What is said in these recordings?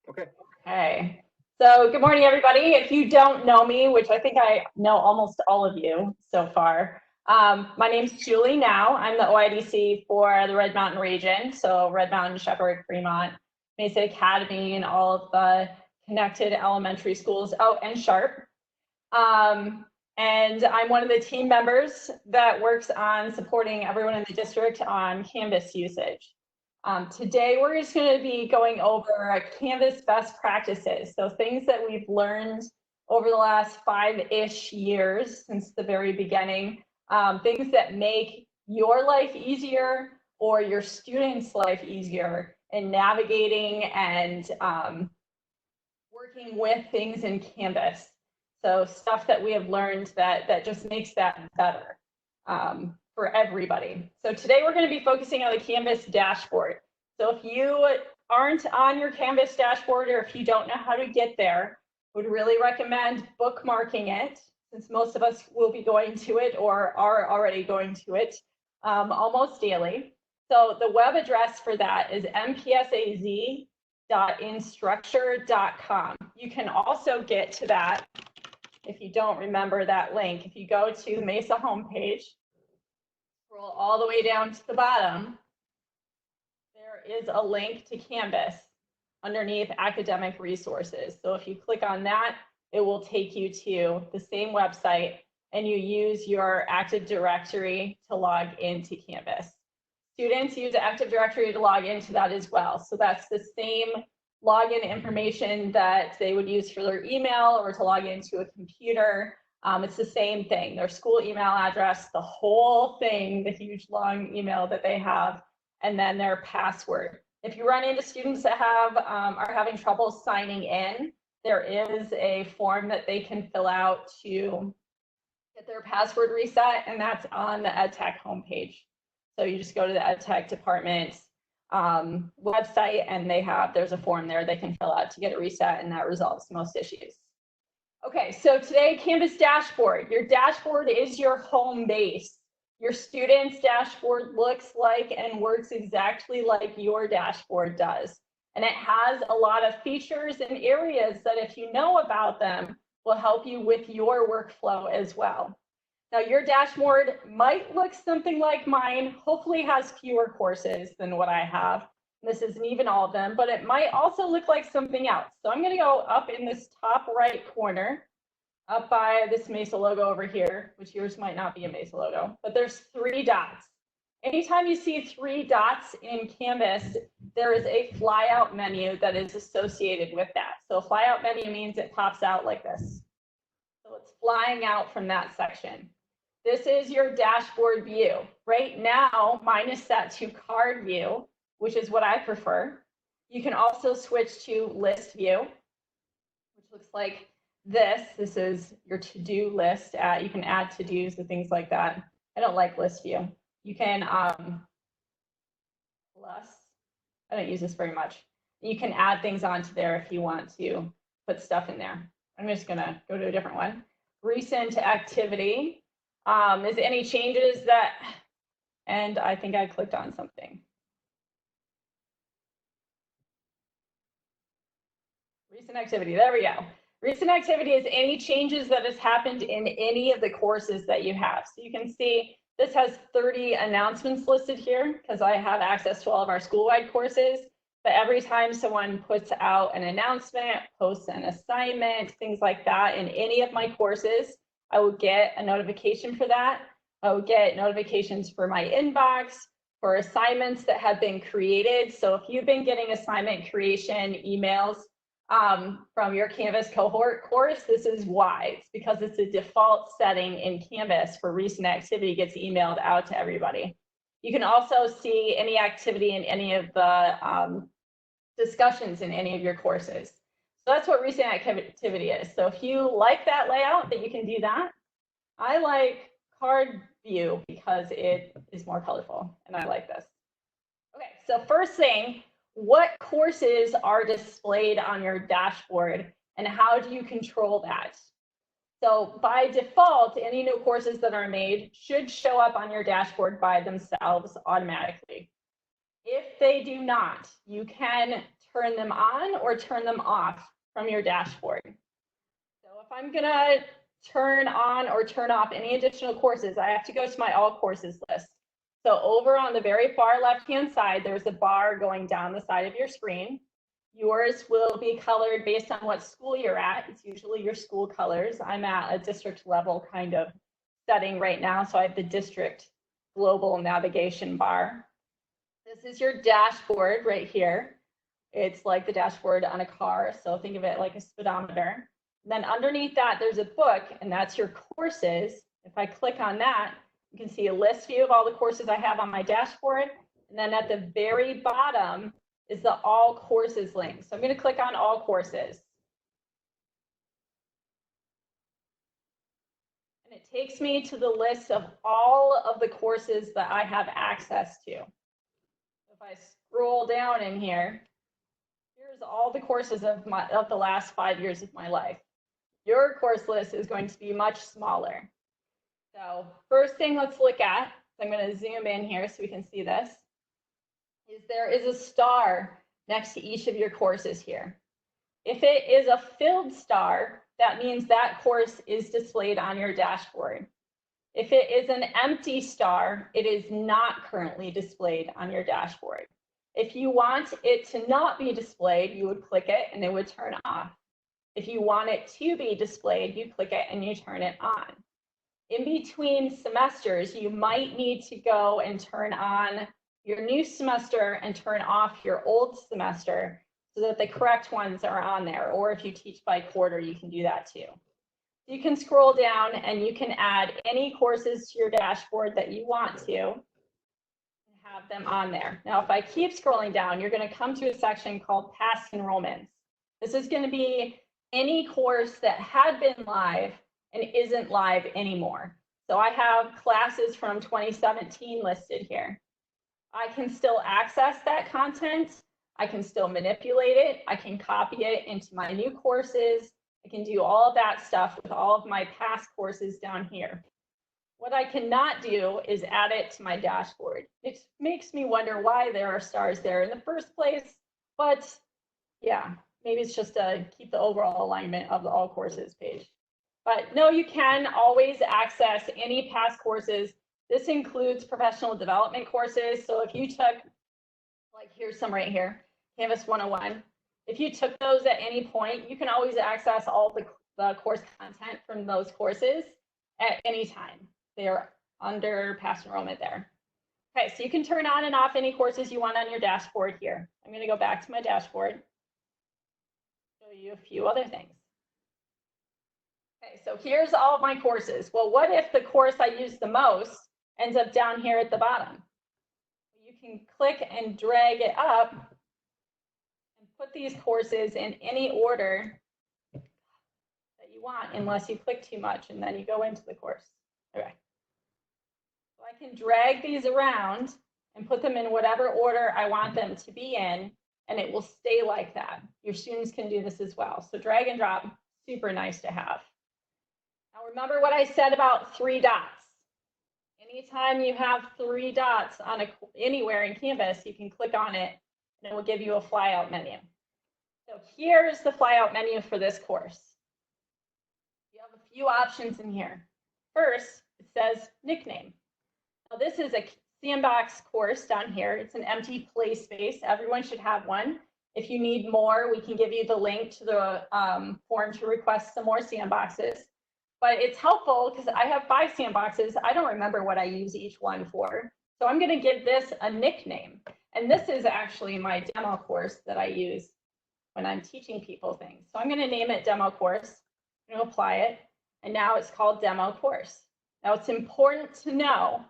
Okay. Okay. So good morning, everybody. If you don't know me, which I think I know almost all of you so far, my name's Julie now. I'm the OIDC for the Red Mountain region. So Red Mountain, Shepherd, Fremont, Mesa Academy, and all of the connected elementary schools. Oh, and Sharp. And I'm one of the team members that works on supporting everyone in the district on Canvas usage. Today, we're just going to be going over Canvas best practices. So things that we've learned over the last 5-ish years since the very beginning, things that make your life easier or your students' life easier in navigating and working with things in Canvas. So stuff that we have learned that just makes that better for everybody. So today we're going to be focusing on the Canvas dashboard. So if you aren't on your Canvas dashboard or if you don't know how to get there, would really recommend bookmarking it, since most of us will be going to it or are already going to it almost daily. So the web address for that is mpsaz.instructure.com. You can also get to that if you don't remember that link. If you go to the Mesa homepage, scroll all the way down to the bottom, there is a link to Canvas underneath academic resources. So if you click on that, it will take you to the same website and you use your Active Directory to log into Canvas. Students use Active Directory to log into that as well. So that's the same login information that they would use for their email or to log into a computer. It's the same thing, their school email address, the whole thing, the huge long email that they have, and then their password. If you run into students that are having trouble signing in, there is a form that they can fill out to get their password reset, and that's on the EdTech homepage. So you just go to the EdTech department website, and there's a form there they can fill out to get it reset, and that resolves most issues. Okay, so today, Canvas dashboard. Your dashboard is your home base. Your student's dashboard looks like and works exactly like your dashboard does. And it has a lot of features and areas that, if you know about them, will help you with your workflow as well. Now, your dashboard might look something like mine, hopefully has fewer courses than what I have. This isn't even all of them, but it might also look like something else. So I'm going to go up in this top right corner, up by this Mesa logo over here, which yours might not be a Mesa logo, but there's 3 dots. Anytime you see 3 dots in Canvas, there is a flyout menu that is associated with that. So flyout menu means it pops out like this. So it's flying out from that section. This is your dashboard view. Right now, mine is set to card view, which is what I prefer. You can also switch to list view, which looks like this. This is your to-do list. You can add to-dos and things like that. I don't like list view. You can plus, I don't use this very much. You can add things onto there if you want to put stuff in there. I'm just gonna go to a different one. Recent activity. Is any changes that, and I think I clicked on something. Recent activity, there we go. Recent activity is any changes that has happened in any of the courses that you have. So you can see this has 30 announcements listed here because I have access to all of our school-wide courses. But every time someone puts out an announcement, posts an assignment, things like that in any of my courses, I will get a notification for that. I will get notifications for my inbox, for assignments that have been created. So if you've been getting assignment creation emails from your Canvas cohort course, this is why. It's because it's a default setting in Canvas for recent activity gets emailed out to everybody. You can also see any activity in any of the discussions in any of your courses. So that's what recent activity is. So if you like that layout, that you can do that. I like card view because it is more colorful, and I like this. Okay, so first thing, what courses are displayed on your dashboard and how do you control that? So by default, any new courses that are made should show up on your dashboard by themselves automatically. If they do not, you can turn them on or turn them off from your dashboard. So if I'm gonna turn on or turn off any additional courses, I have to go to my all courses list. So over on the very far left-hand side, there's a bar going down the side of your screen. Yours will be colored based on what school you're at. It's usually your school colors. I'm at a district level kind of setting right now, so I have the district global navigation bar. This is your dashboard right here. It's like the dashboard on a car, so think of it like a speedometer. And then underneath that, there's a book, and that's your courses. If I click on that, you can see a list view of all the courses I have on my dashboard. And then at the very bottom is the all courses link. So I'm going to click on all courses. And it takes me to the list of all of the courses that I have access to. If I scroll down in here, here's all the courses of the last 5 years of my life. Your course list is going to be much smaller. So first thing let's look at, I'm going to zoom in here so we can see this, is there is a star next to each of your courses here. If it is a filled star, that means that course is displayed on your dashboard. If it is an empty star, it is not currently displayed on your dashboard. If you want it to not be displayed, you would click it and it would turn off. If you want it to be displayed, you click it and you turn it on. In between semesters, you might need to go and turn on your new semester and turn off your old semester so that the correct ones are on there. Or if you teach by quarter, you can do that too. You can scroll down and you can add any courses to your dashboard that you want to and have them on there. Now, if I keep scrolling down, you're going to come to a section called Past Enrollments. This is going to be any course that had been live and isn't live anymore. So I have classes from 2017 listed here. I can still access that content. I can still manipulate it. I can copy it into my new courses. I can do all of that stuff with all of my past courses down here. What I cannot do is add it to my dashboard. It makes me wonder why there are stars there in the first place, but yeah, maybe it's just to keep the overall alignment of the all courses page. But no, you can always access any past courses. This includes professional development courses. So if you took, like here's some right here, Canvas 101. If you took those at any point, you can always access all the course content from those courses at any time. They are under past enrollment there. Okay, so you can turn on and off any courses you want on your dashboard here. I'm going to go back to my dashboard, show you a few other things. Okay, so here's all of my courses. Well, what if the course I use the most ends up down here at the bottom? You can click and drag it up and put these courses in any order that you want, unless you click too much and then you go into the course. Okay. So I can drag these around and put them in whatever order I want them to be in, and it will stay like that. Your students can do this as well. So drag and drop, super nice to have. Now remember what I said about 3 dots. Anytime you have 3 dots on anywhere in Canvas, you can click on it and it will give you a flyout menu. So here's the flyout menu for this course. You have a few options in here. First, it says nickname. Now this is a sandbox course down here. It's an empty play space. Everyone should have one. If you need more, we can give you the link to the form to request some more sandboxes. But it's helpful because I have 5 sandboxes. I don't remember what I use each one for. So I'm going to give this a nickname. And this is actually my demo course that I use when I'm teaching people things. So I'm going to name it demo course. I'm going to apply it. And now it's called demo course. Now it's important to know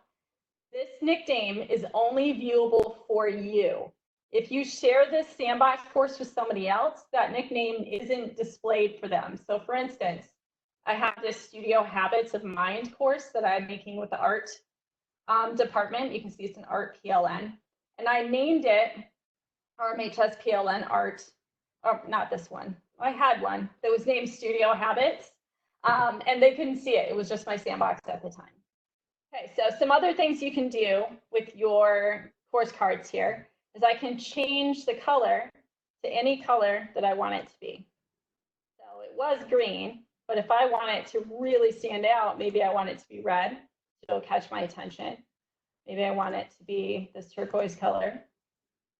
this nickname is only viewable for you. If you share this sandbox course with somebody else, that nickname isn't displayed for them. So for instance, I have this Studio Habits of Mind course that I'm making with the art department. You can see it's an art PLN. And I named it RMHS PLN art, oh, not this one. I had one that was named Studio Habits, and they couldn't see it. It was just my sandbox at the time. Okay, so some other things you can do with your course cards here. is I can change the color to any color that I want it to be. So it was green, but if I want it to really stand out, maybe I want it to be red, so it'll catch my attention. Maybe I want it to be this turquoise color.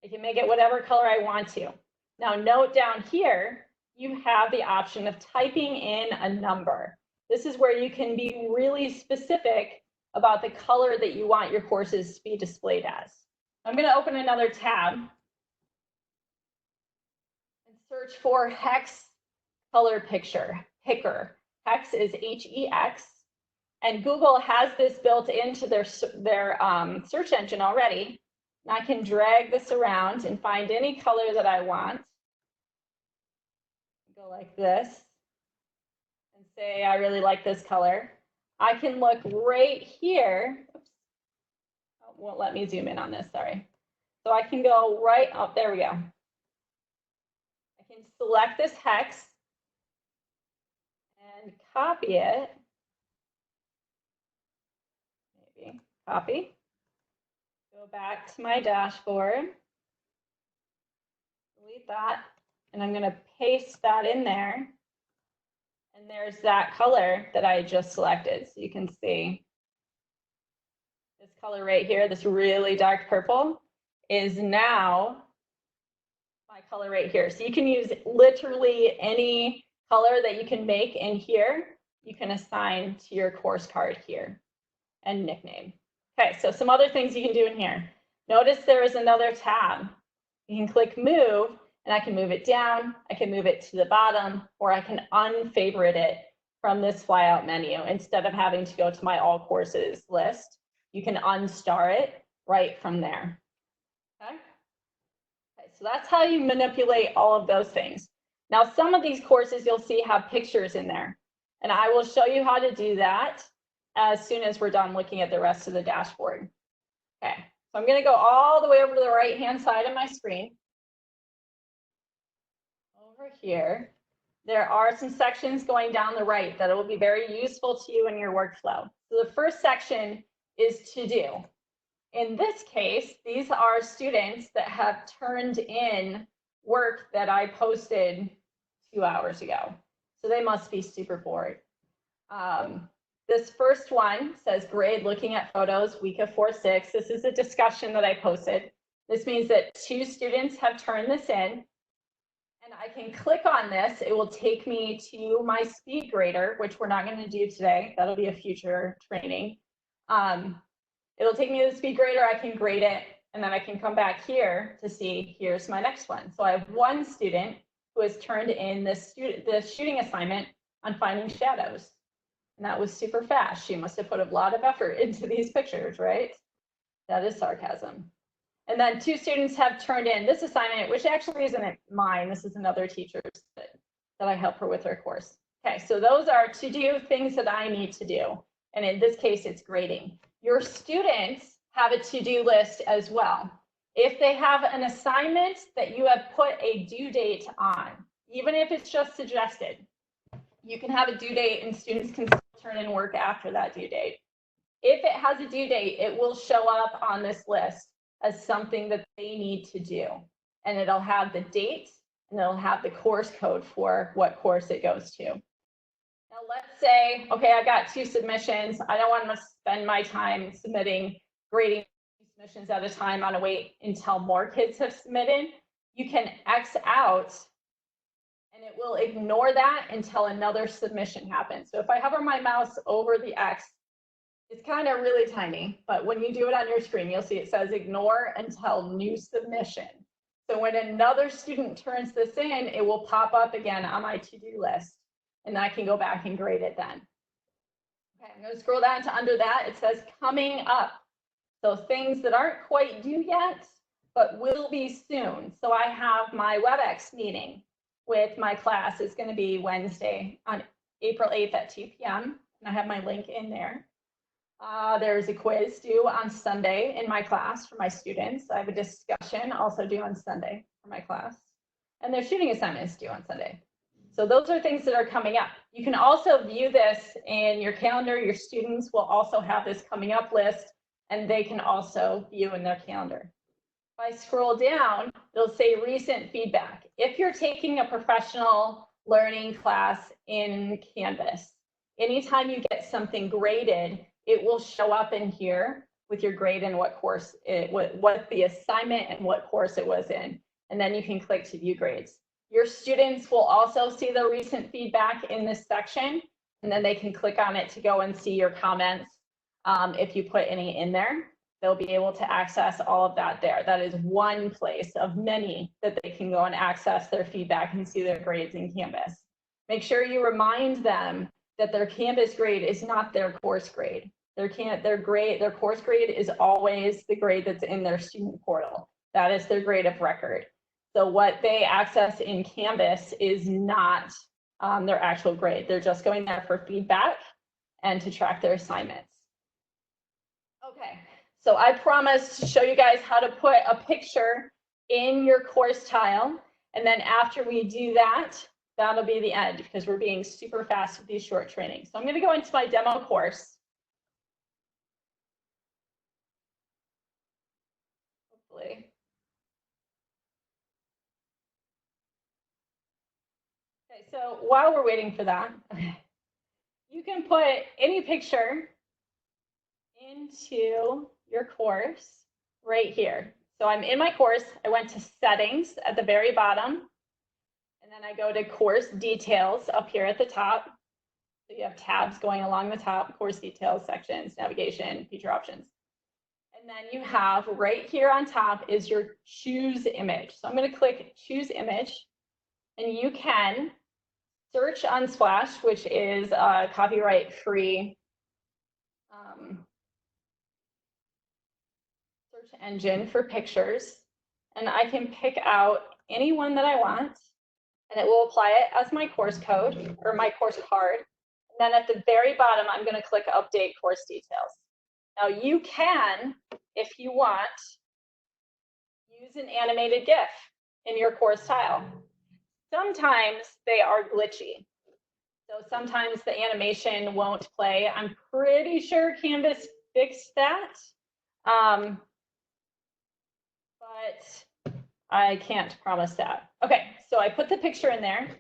I can make it whatever color I want to. Now note down here, you have the option of typing in a number. This is where you can be really specific about the color that you want your courses to be displayed as. I'm going to open another tab and search for hex color picker. Hex is H-E-X, and Google has this built into their search engine already. And I can drag this around and find any color that I want. Go like this and say, I really like this color. I can look right here. Oops. Oh, won't let me zoom in on this, sorry. So I can go right up, there we go. I can select this hex and copy it. Maybe copy. Go back to my dashboard. Delete that. And I'm going to paste that in there. And there's that color that I just selected. So you can see this color right here, this really dark purple, is now my color right here. So you can use literally any color that you can make in here. You can assign to your course card here and nickname. Okay, so some other things you can do in here. Notice there is another tab. You can click move, and I can move it down, I can move it to the bottom, or I can unfavorite it from this flyout menu. Instead of having to go to my all courses list, you can unstar it right from there. Okay? Okay, so that's how you manipulate all of those things. Now, some of these courses you'll see have pictures in there, and I will show you how to do that as soon as we're done looking at the rest of the dashboard. Okay, so I'm going to go all the way over to the right-hand side of my screen. Over here, there are some sections going down the right that will be very useful to you in your workflow. So the first section is to do. In this case, these are students that have turned in work that I posted 2 hours ago. So they must be super bored. This first one says grade looking at photos, week of 4-6. This is a discussion that I posted. This means that 2 students have turned this in. And I can click on this. It will take me to my speed grader, which we're not going to do today. That'll be a future training. It'll take me to the speed grader. I can grade it, and then I can come back here to see, here's my next one. So I have one student who has turned in this shooting assignment on finding shadows. And that was super fast. She must have put a lot of effort into these pictures, right? That is sarcasm. And then 2 students have turned in this assignment, which actually isn't mine. This is another teacher's that I help her with her course. Okay, so those are to-do things that I need to do. And in this case, it's grading. Your students have a to-do list as well. If they have an assignment that you have put a due date on, even if it's just suggested, you can have a due date and students can still turn in work after that due date. If it has a due date, it will show up on this list as something that they need to do. And it'll have the date and it'll have the course code for what course it goes to. Now let's say, okay, I've got 2 submissions. I don't want to spend my time grading submissions at a time. I want to wait until more kids have submitted. You can X out and it will ignore that until another submission happens. So if I hover my mouse over the X, it's kind of really tiny, but when you do it on your screen, you'll see it says ignore until new submission. So when another student turns this in, it will pop up again on my to-do list, and I can go back and grade it then. Okay, I'm going to scroll down to under that. It says coming up. So things that aren't quite due yet, but will be soon. So I have my WebEx meeting with my class. It's going to be Wednesday on April 8th at 2 p.m. And I have my link in there. There's a quiz due on Sunday in my class for my students. I have a discussion also due on Sunday for my class. And their shooting assignment is due on Sunday. So those are things that are coming up. You can also view this in your calendar. Your students will also have this coming up list, and they can also view in their calendar. If I scroll down, it'll say recent feedback. If you're taking a professional learning class in Canvas, anytime you get something graded, it will show up in here with your grade and what course what the assignment and what course it was in. And then you can click to view grades. Your students will also see the recent feedback in this section, and then they can click on it to go and see your comments. If you put any in there, they'll be able to access all of that there. That is one place of many that they can go and access their feedback and see their grades in Canvas. Make sure you remind them that their Canvas grade is not their course grade. Their course grade is always the grade that's in their student portal. That is their grade of record. So what they access in Canvas is not their actual grade. They're just going there for feedback and to track their assignments. Okay, so I promised to show you guys how to put a picture in your course tile. And then after we do that, that'll be the end because we're being super fast with these short trainings. So I'm going to go into my demo course. Hopefully. Okay, so while we're waiting for that, you can put any picture into your course right here. So I'm in my course. I went to settings at the very bottom, and then I go to course details up here at the top. So you have tabs going along the top, course details, sections, navigation, feature options. And then you have right here on top is your choose image. So I'm going to click choose image, and you can search Unsplash, which is a copyright free search engine for pictures. And I can pick out any one that I want, and it will apply it as my course code or my course card. And then at the very bottom, I'm going to click update course details. Now you can, if you want, use an animated GIF in your course tile. Sometimes they are glitchy. So sometimes the animation won't play. I'm pretty sure Canvas fixed that. But I can't promise that. Okay, so I put the picture in there.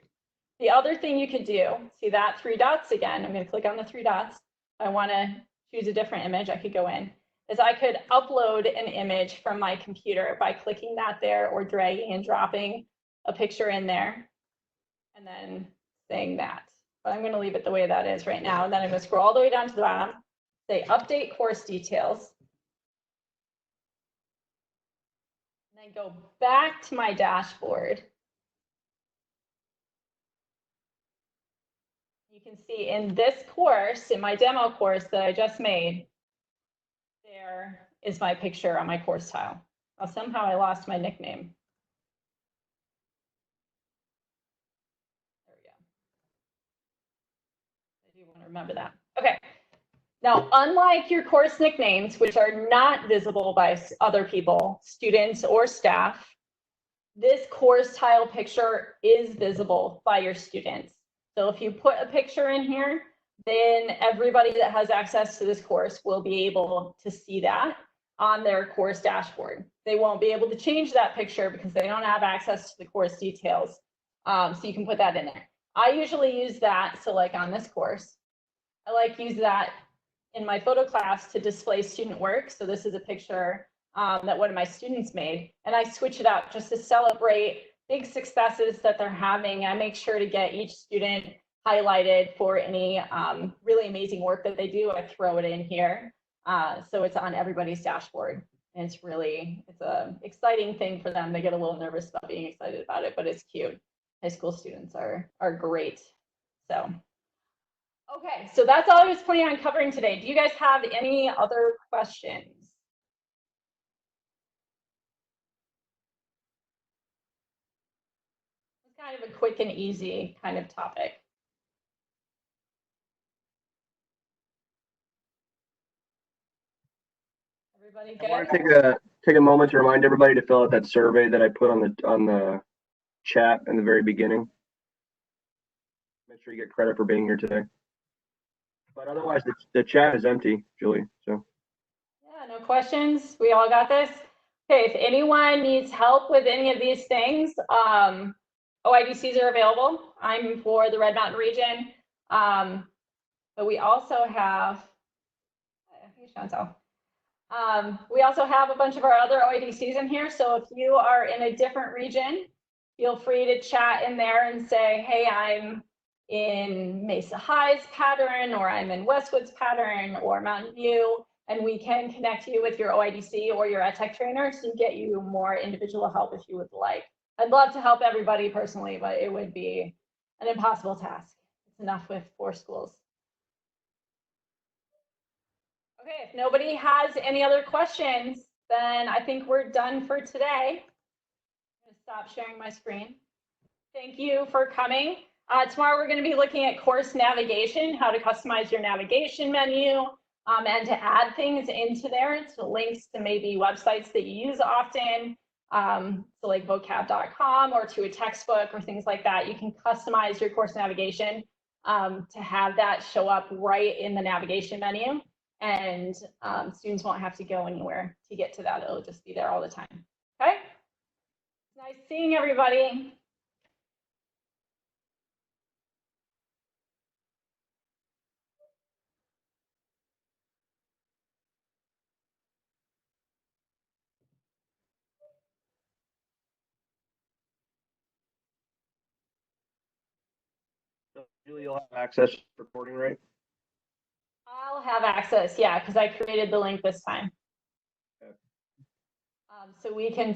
The other thing you could do, see that 3 dots again, I'm going to click on the 3 dots. If I want to choose a different image, I could go in, is I could upload an image from my computer by clicking that there or dragging and dropping a picture in there and then saying that. But I'm going to leave it the way that is right now. And then I'm going to scroll all the way down to the bottom, say update course details. And then go back to my dashboard. You can see in this course, in my demo course that I just made, there is my picture on my course tile. Well, somehow I lost my nickname. There we go. I do want to remember that. Okay. Now, unlike your course nicknames, which are not visible by other people, students or staff, this course tile picture is visible by your students. So if you put a picture in here, then everybody that has access to this course will be able to see that on their course dashboard. They won't be able to change that picture because they don't have access to the course details. So you can put that in there. I usually use that, so like on this course, I like use that in my photo class to display student work. So this is a picture that one of my students made, and I switch it up just to celebrate big successes that they're having. I make sure to get each student highlighted for any really amazing work that they do. I throw it in here. So it's on everybody's dashboard. And it's an exciting thing for them. They get a little nervous about being excited about it, but it's cute. High school students are great. So, okay, so that's all I was planning on covering today. Do you guys have any other questions? It's kind of a quick and easy kind of topic. Everybody good? I want to take a moment to remind everybody to fill out that survey that I put on the chat in the very beginning. Make sure you get credit for being here today. But otherwise, the chat is empty, Julie. So. Yeah, no questions. We all got this. Okay, if anyone needs help with any of these things, OIDCs are available. I'm for the Red Mountain region. But we also have, we also have a bunch of our other OIDCs in here. So if you are in a different region, feel free to chat in there and say, hey, I'm in Mesa High's pattern, or I'm in Westwood's pattern, or Mountain View, and we can connect you with your OIDC or your EdTech trainer to get you more individual help if you would like. I'd love to help everybody personally, but it would be an impossible task. It's enough with 4 schools. Okay, if nobody has any other questions, then I think we're done for today. I'm going to stop sharing my screen. Thank you for coming. Tomorrow we're going to be looking at course navigation, how to customize your navigation menu, and to add things into there, so links to maybe websites that you use often, so like vocab.com, or to a textbook or things like that. You can customize your course navigation to have that show up right in the navigation menu, and students won't have to go anywhere to get to that. It'll just be there all the time. Okay? Nice seeing everybody. So Julie, you'll have access to the recording, right? I'll have access, yeah, because I created the link this time. Okay. So we can